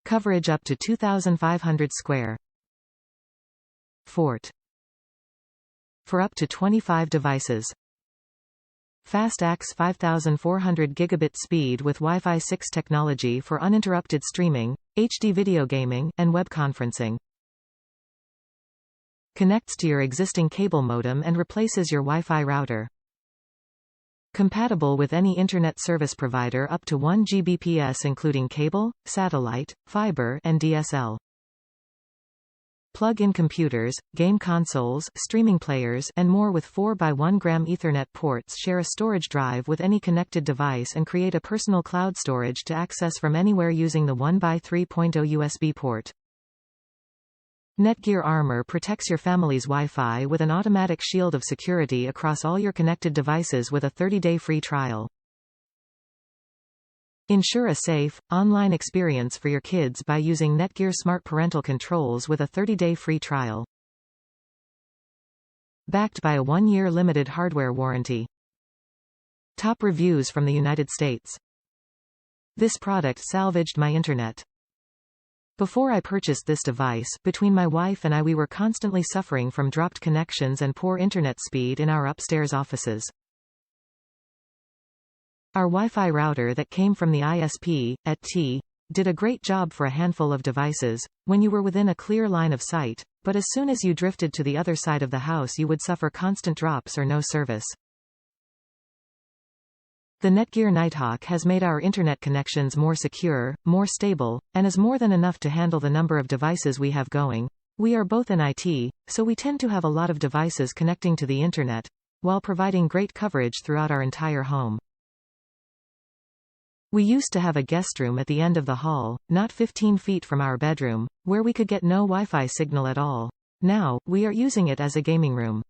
Coverage up to 2,500 square. Fort. For up to 25 devices. Fast AX5400 gigabit speed with Wi-Fi 6 technology for uninterrupted streaming, HD video gaming, and web conferencing. Connects to your existing cable modem and replaces your Wi-Fi router. Compatible with any internet service provider up to 1 Gbps including cable, satellite, fiber, and DSL. Plug-in computers, game consoles, streaming players, and more with 4x1 gram Ethernet ports share a storage drive with any connected device and create a personal cloud storage to access from anywhere using the 1x3.0 USB port. NETGEAR Armor protects your family's Wi-Fi with an automatic shield of security across all your connected devices with a 30-day free trial. Ensure a safe, online experience for your kids by using NETGEAR Smart Parental Controls with a 30-day free trial. Backed by a 1-year limited hardware warranty. Top reviews from the United States. This product salvaged my internet. Before I purchased this device, between my wife and I we were constantly suffering from dropped connections and poor internet speed in our upstairs offices. Our Wi-Fi router that came from the ISP, at T, did a great job for a handful of devices, when you were within a clear line of sight, but as soon as you drifted to the other side of the house you would suffer constant drops or no service. The NETGEAR Nighthawk has made our internet connections more secure, more stable, and is more than enough to handle the number of devices we have going. We are both in IT, so we tend to have a lot of devices connecting to the internet, while providing great coverage throughout our entire home. We used to have a guest room at the end of the hall, not 15 feet from our bedroom, where we could get no Wi-Fi signal at all. Now, we are using it as a gaming room.